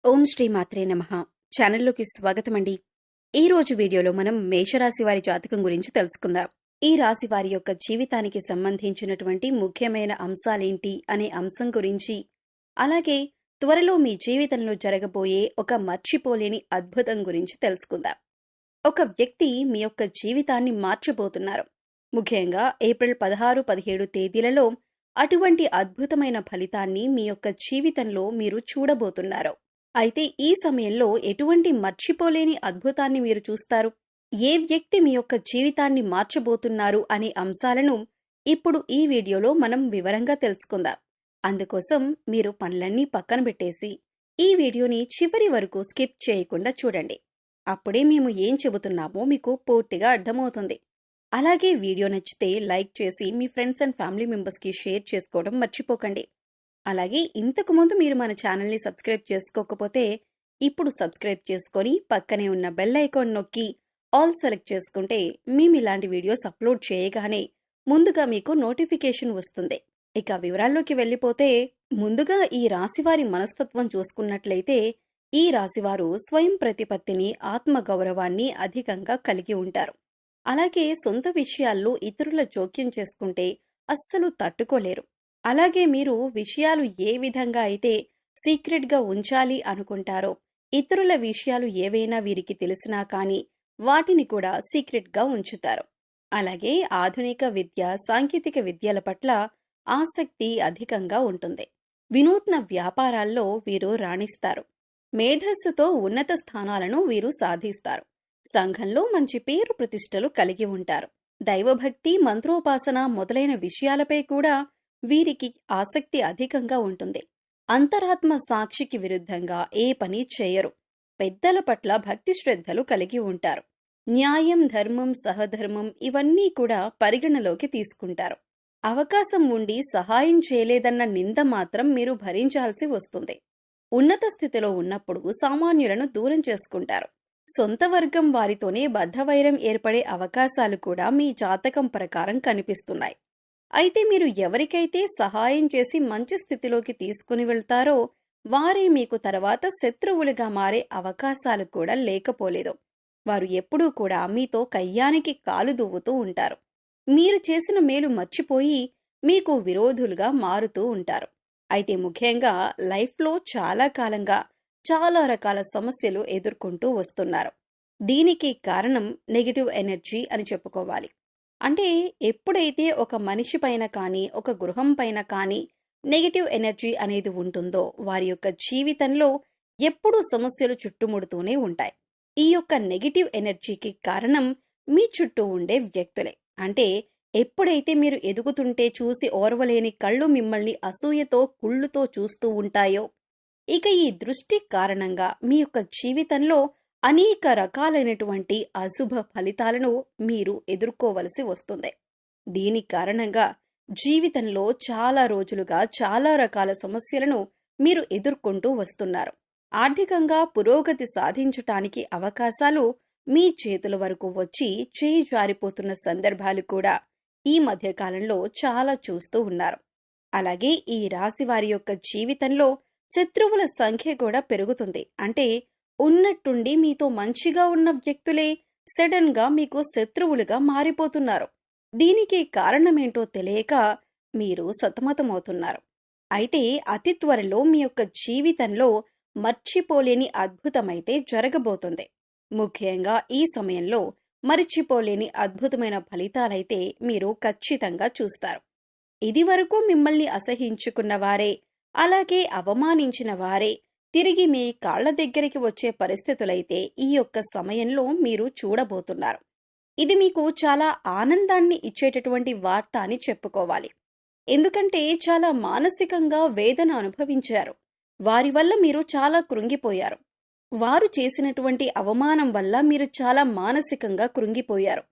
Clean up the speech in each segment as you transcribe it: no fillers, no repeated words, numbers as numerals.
ఓం శ్రీ మాత్రే నమః. ఛానల్లోకి స్వాగతమండి. ఈ రోజు వీడియోలో మనం మేషరాశి వారి జాతకం గురించి తెలుసుకుందాం. ఈ రాశి వారి యొక్క జీవితానికి సంబంధించినటువంటి ముఖ్యమైన అంశాలేంటి అనే అంశం గురించి, అలాగే త్వరలో మీ జీవితంలో జరగబోయే ఒక మర్చిపోలేని అద్భుతం గురించి తెలుసుకుందాం. ఒక వ్యక్తి మీ యొక్క జీవితాన్ని మార్చబోతున్నారు. ముఖ్యంగా ఏప్రిల్ 16, 17 తేదీలలో అటువంటి అద్భుతమైన ఫలితాన్ని మీ యొక్క జీవితంలో మీరు చూడబోతున్నారు. అయితే ఈ సమయంలో ఎటువంటి మర్చిపోలేని అద్భుతాన్ని మీరు చూస్తారు? ఏ వ్యక్తి మీ యొక్క జీవితాన్ని మార్చబోతున్నారు అనే అంశాలను ఇప్పుడు ఈ వీడియోలో మనం వివరంగా తెలుసుకుందాం. అందుకోసం మీరు పనులన్నీ పక్కన పెట్టేసి ఈ వీడియోని చివరి వరకు స్కిప్ చేయకుండా చూడండి. అప్పుడే మేము ఏం చెబుతున్నామో మీకు పూర్తిగా అర్థమవుతుంది. అలాగే వీడియో నచ్చితే లైక్ చేసి మీ ఫ్రెండ్స్ అండ్ ఫ్యామిలీ మెంబర్స్కి షేర్ చేసుకోవడం మర్చిపోకండి. అలాగే ఇంతకుముందు మీరు మన ఛానల్ని సబ్స్క్రైబ్ చేసుకోకపోతే ఇప్పుడు సబ్స్క్రైబ్ చేసుకొని పక్కనే ఉన్న బెల్ ఐకాన్ నొక్కి ఆల్ సెలెక్ట్ చేసుకుంటే మేము ఇలాంటి వీడియోస్ అప్లోడ్ చేయగానే ముందుగా మీకు నోటిఫికేషన్ వస్తుంది. ఇక వివరాల్లోకి వెళ్ళిపోతే, ముందుగా ఈ రాశివారి మనస్తత్వం చూసుకున్నట్లయితే ఈ రాశివారు స్వయం ప్రతిపత్తిని, ఆత్మగౌరవాన్ని అధికంగా కలిగి ఉంటారు. అలాగే సొంత విషయాల్లో ఇతరుల జోక్యం చేసుకుంటే అస్సలు తట్టుకోలేరు. అలాగే మీరు విషయాలు ఏ విధంగా అయితే సీక్రెట్గా ఉంచాలి అనుకుంటారో, ఇతరుల విషయాలు ఏవైనా వీరికి తెలిసినా కానీ వాటిని కూడా సీక్రెట్గా ఉంచుతారు. అలాగే ఆధునిక విద్య, సాంకేతిక విద్యల పట్ల ఆసక్తి అధికంగా ఉంటుంది. వినూత్న వ్యాపారాల్లో వీరు రాణిస్తారు. మేధస్సుతో ఉన్నత స్థానాలను వీరు సాధిస్తారు. సంఘంలో మంచి పేరు ప్రతిష్టలు కలిగి ఉంటారు. దైవభక్తి, మంత్రోపాసన మొదలైన విషయాలపై కూడా వీరికి ఆసక్తి అధికంగా ఉంటుంది. అంతరాత్మ సాక్షికి విరుద్ధంగా ఏ పని చేయరు. పెద్దల పట్ల భక్తి శ్రద్ధలు కలిగి ఉంటారు. న్యాయం, ధర్మం, సహధర్మం ఇవన్నీ కూడా పరిగణలోకి తీసుకుంటారు. అవకాశం ఉండి సహాయం చేయలేదన్న నింద మాత్రం మీరు భరించాల్సి వస్తుంది. ఉన్నత స్థితిలో ఉన్నప్పుడు సామాన్యులను దూరం చేసుకుంటారు. సొంత వర్గం వారితోనే బద్ధవైరం ఏర్పడే అవకాశాలు కూడా మీ జాతకం ప్రకారం కనిపిస్తున్నాయి. అయితే మీరు ఎవరికైతే సహాయం చేసి మంచి స్థితిలోకి తీసుకుని వెళ్తారో వారే మీకు తర్వాత శత్రువులుగా మారే అవకాశాలు కూడా లేకపోలేదు. వారు ఎప్పుడూ కూడా మీతో కయ్యానికి కాలు దువ్వుతూ ఉంటారు. మీరు చేసిన మేలు మర్చిపోయి మీకు విరోధులుగా మారుతూ ఉంటారు. అయితే ముఖ్యంగా లైఫ్లో చాలా కాలంగా చాలా రకాల సమస్యలు ఎదుర్కొంటూ వస్తున్నారు. దీనికి కారణం నెగటివ్ ఎనర్జీ అని చెప్పుకోవాలి. అంటే ఎప్పుడైతే ఒక మనిషి పైన కానీ, ఒక గృహం పైన కానీ నెగటివ్ ఎనర్జీ అనేది ఉంటుందో వారి యొక్క జీవితంలో ఎప్పుడూ సమస్యలు చుట్టుముడుతూనే ఉంటాయి. ఈ యొక్క నెగటివ్ ఎనర్జీకి కారణం మీ చుట్టూ ఉండే వ్యక్తులే. అంటే ఎప్పుడైతే మీరు ఎదుగుతుంటే చూసి ఓర్వలేని కళ్ళు మిమ్మల్ని అసూయతో, కుళ్ళుతో చూస్తూ ఉంటాయో, ఇక ఈ దృష్టి కారణంగా మీ యొక్క జీవితంలో అనేక రకాలైనటువంటి అశుభ ఫలితాలను మీరు ఎదుర్కోవలసి వస్తుంది. దీని కారణంగా జీవితంలో చాలా రోజులుగా చాలా రకాల సమస్యలను మీరు ఎదుర్కొంటూ వస్తున్నారు. ఆర్థికంగా పురోగతి సాధించటానికి అవకాశాలు మీ చేతుల వరకు వచ్చి చేయి జారిపోతున్న సందర్భాలు కూడా ఈ మధ్యకాలంలో చాలా చూస్తూ ఉన్నారు. అలాగే ఈ రాశి వారి యొక్క జీవితంలో శత్రువుల సంఖ్య కూడా పెరుగుతుంది. అంటే ఉన్నట్టుండి మీతో మంచిగా ఉన్న వ్యక్తులే సడన్ గా మీకు శత్రువులుగా మారిపోతున్నారు. దీనికి కారణమేంటో తెలియక మీరు సతమతమవుతున్నారు. అయితే అతి త్వరలో మీ యొక్క జీవితంలో మర్చిపోలేని అద్భుతమైతే జరగబోతుంది. ముఖ్యంగా ఈ సమయంలో మర్చిపోలేని అద్భుతమైన ఫలితాలైతే మీరు ఖచ్చితంగా చూస్తారు. ఇదివరకు మిమ్మల్ని అసహించుకున్న వారే, అలాగే అవమానించిన వారే తిరిగి మీ కాళ్ల దగ్గరికి వచ్చే పరిస్థితులైతే ఈ యొక్క సమయంలో మీరు చూడబోతున్నారు. ఇది మీకు చాలా ఆనందాన్ని ఇచ్చేటటువంటి వార్త అని చెప్పుకోవాలి. ఎందుకంటే చాలా మానసికంగా వేదన అనుభవించారు. వారి వల్ల మీరు చాలా కృంగిపోయారు. వారు చేసినటువంటి అవమానం వల్ల మీరు చాలా మానసికంగా కృంగిపోయారు.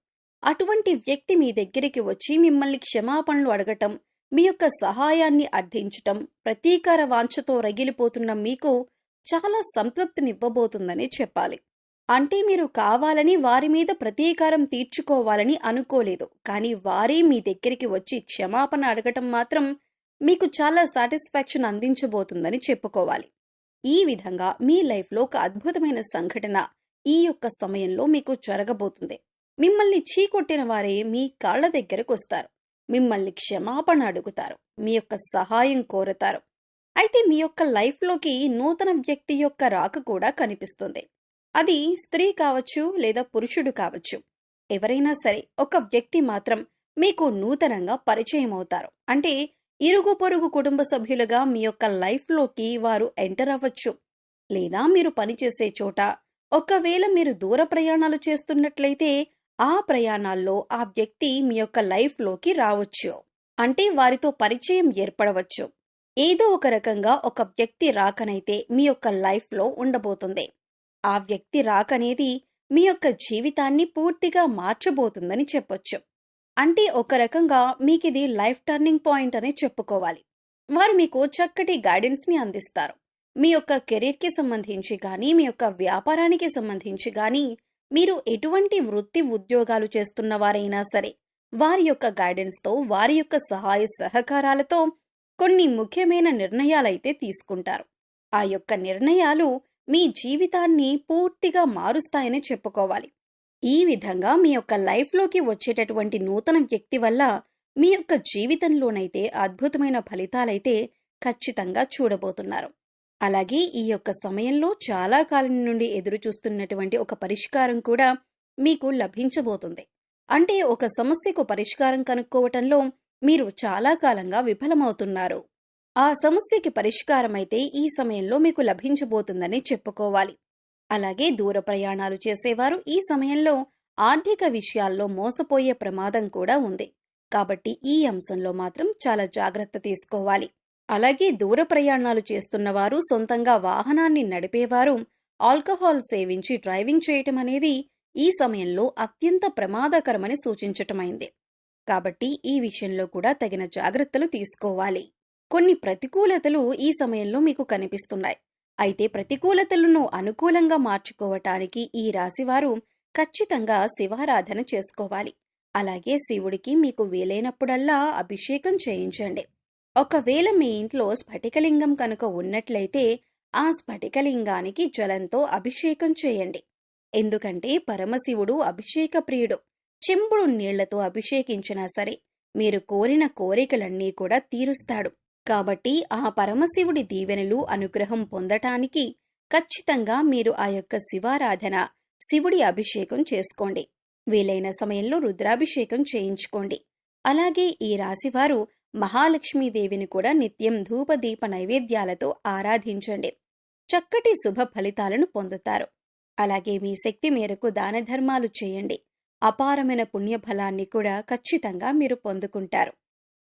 అటువంటి వ్యక్తి మీ దగ్గరికి వచ్చి మిమ్మల్ని క్షమాపణలు అడగటం, మీ యొక్క సహాయాన్ని అర్థించటం, ప్రతీకార వాంఛతో రగిలిపోతున్న మీకు చాలా సంతృప్తినివ్వబోతుందని చెప్పాలి. అంటే మీరు కావాలని వారి మీద ప్రతీకారం తీర్చుకోవాలని అనుకోలేదు. కానీ వారే మీ దగ్గరికి వచ్చి క్షమాపణ అడగటం మాత్రం మీకు చాలా సాటిస్ఫాక్షన్ అందించబోతుందని చెప్పుకోవాలి. ఈ విధంగా మీ లైఫ్లో ఒక అద్భుతమైన సంఘటన ఈ యొక్క సమయంలో మీకు జరగబోతుంది. మిమ్మల్ని చీకొట్టిన వారే మీ కాళ్ళ దగ్గరకు వస్తారు. మిమ్మల్ని క్షమాపణ అడుగుతారు. మీ యొక్క సహాయం కోరతారు. అయితే మీ యొక్క లైఫ్లోకి నూతన వ్యక్తి యొక్క రాక కూడా కనిపిస్తుంది. అది స్త్రీ కావచ్చు లేదా పురుషుడు కావచ్చు. ఎవరైనా సరే ఒక వ్యక్తి మాత్రం మీకు నూతనంగా పరిచయం అవుతారు. అంటే ఇరుగు పొరుగు కుటుంబ సభ్యులుగా మీ యొక్క లైఫ్లోకి వారు ఎంటర్ అవ్వచ్చు. లేదా మీరు పనిచేసే చోట, ఒకవేళ మీరు దూర ప్రయాణాలు చేస్తున్నట్లయితే ఆ ప్రయాణాల్లో ఆ వ్యక్తి మీ యొక్క లైఫ్లోకి రావచ్చు. అంటే వారితో పరిచయం ఏర్పడవచ్చు. ఏదో ఒక రకంగా ఒక వ్యక్తి రాకనైతే మీ యొక్క లైఫ్లో ఉండబోతుంది. ఆ వ్యక్తి రాకనేది మీ యొక్క జీవితాన్ని పూర్తిగా మార్చబోతుందని చెప్పొచ్చు. అంటే ఒక రకంగా మీకిది లైఫ్ టర్నింగ్ పాయింట్ అని చెప్పుకోవాలి. వారు మీకు చక్కటి గైడెన్స్ని అందిస్తారు. మీ యొక్క కెరీర్కి సంబంధించి కానీ, మీ యొక్క వ్యాపారానికి సంబంధించి కానీ, మీరు ఎటువంటి వృత్తి ఉద్యోగాలు చేస్తున్న వారైనా సరే, వారి యొక్క గైడెన్స్తో, వారి యొక్క సహాయ సహకారాలతో కొన్ని ముఖ్యమైన నిర్ణయాలైతే తీసుకుంటారు. ఆ యొక్క నిర్ణయాలు మీ జీవితాన్ని పూర్తిగా మారుస్తాయని చెప్పుకోవాలి. ఈ విధంగా మీ యొక్క లైఫ్లోకి వచ్చేటటువంటి నూతన వ్యక్తి వల్ల మీ యొక్క జీవితంలోనైతే అద్భుతమైన ఫలితాలైతే ఖచ్చితంగా చూడబోతున్నారు. అలాగే ఈ యొక్క సమయంలో చాలా కాలం నుండి ఎదురు చూస్తున్నటువంటి ఒక పరిష్కారం కూడా మీకు లభించబోతుంది. అంటే ఒక సమస్యకు పరిష్కారం కనుక్కోవటంలో మీరు చాలా కాలంగా విఫలమవుతున్నారు. ఆ సమస్యకి పరిష్కారమైతే ఈ సమయంలో మీకు లభించబోతుందని చెప్పుకోవాలి. అలాగే దూర ప్రయాణాలు చేసేవారు ఈ సమయంలో ఆర్థిక విషయాల్లో మోసపోయే ప్రమాదం కూడా ఉంది. కాబట్టి ఈ అంశంలో మాత్రం చాలా జాగ్రత్త తీసుకోవాలి. అలాగే దూర ప్రయాణాలు చేస్తున్నవారు, సొంతంగా వాహనాన్ని నడిపేవారు ఆల్కహాల్ సేవించి డ్రైవింగ్ చేయటం అనేది ఈ సమయంలో అత్యంత ప్రమాదకరమని సూచించటమైంది. కాబట్టి ఈ విషయంలో కూడా తగిన జాగ్రత్తలు తీసుకోవాలి. కొన్ని ప్రతికూలతలు ఈ సమయంలో మీకు కనిపిస్తున్నాయి. అయితే ప్రతికూలతలను అనుకూలంగా మార్చుకోవటానికి ఈ రాశివారు ఖచ్చితంగా శివారాధన చేసుకోవాలి. అలాగే శివుడికి మీకు వీలైనప్పుడల్లా అభిషేకం చేయించండి. ఒకవేళ మీ ఇంట్లో స్ఫటికలింగం కనుక ఉన్నట్లయితే ఆ స్ఫటికలింగానికి జలంతో అభిషేకం చేయండి. ఎందుకంటే పరమశివుడు అభిషేక ప్రియుడు. చెంబుడు నీళ్లతో అభిషేకించినా సరే మీరు కోరిన కోరికలన్నీ కూడా తీరుస్తాడు. కాబట్టి ఆ పరమశివుడి దీవెనలు, అనుగ్రహం పొందటానికి ఖచ్చితంగా మీరు ఆ యొక్క శివారాధన, శివుడి అభిషేకం చేసుకోండి. వీలైన సమయంలో రుద్రాభిషేకం చేయించుకోండి. అలాగే ఈ రాశివారు మహాలక్ష్మీదేవిని కూడా నిత్యం ధూపదీప నైవేద్యాలతో ఆరాధించండి. చక్కటి శుభ ఫలితాలను పొందుతారు. అలాగే మీ శక్తి మేరకు దాన ధర్మాలు చేయండి. అపారమైన పుణ్యఫలాన్ని కూడా ఖచ్చితంగా మీరు పొందుకుంటారు.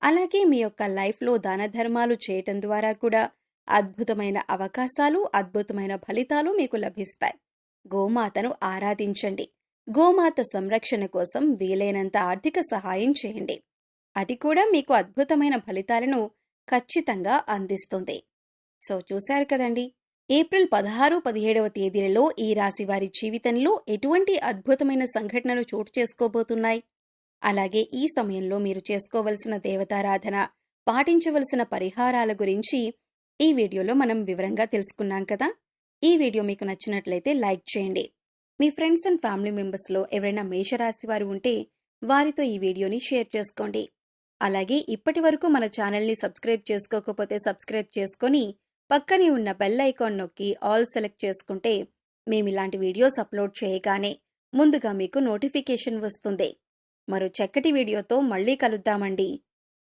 అలాగే మీ యొక్క లైఫ్లో దాన ధర్మాలు చేయటం ద్వారా కూడా అద్భుతమైన అవకాశాలు, అద్భుతమైన ఫలితాలు మీకు లభిస్తాయి. గోమాతను ఆరాధించండి. గోమాత సంరక్షణ కోసం వీలైనంత ఆర్థిక సహాయం చేయండి. అది కూడా మీకు అద్భుతమైన ఫలితాలను ఖచ్చితంగా అందిస్తుంది. సో చూశారు కదండి, ఏప్రిల్ 16, 17వ తేదీలలో ఈ రాశి వారి జీవితంలో ఎటువంటి అద్భుతమైన సంఘటనలు చోటు చేసుకోబోతున్నాయి. అలాగే ఈ సమయంలో మీరు చేసుకోవలసిన దేవతారాధన, పాటించవలసిన పరిహారాల గురించి ఈ వీడియోలో మనం వివరంగా తెలుసుకున్నాం కదా. ఈ వీడియో మీకు నచ్చినట్లయితే లైక్ చేయండి. మీ ఫ్రెండ్స్ అండ్ ఫ్యామిలీ మెంబర్స్లో ఎవరైనా మేషరాశి వారు ఉంటే వారితో ఈ వీడియోని షేర్ చేసుకోండి. అలాగే ఇప్పటి వరకు మన ఛానల్ని సబ్స్క్రైబ్ చేసుకోకపోతే సబ్స్క్రైబ్ చేసుకొని పక్కనే ఉన్న బెల్ ఐకాన్ నొక్కి ఆల్ సెలెక్ట్ చేసుకుంటే మేమిలాంటి వీడియోస్ అప్లోడ్ చేయగానే ముందుగా మీకు నోటిఫికేషన్ వస్తుంది. మరో చక్కటి వీడియోతో మళ్ళీ కలుద్దామండి.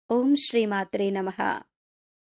ఓం శ్రీమాత్రే నమః.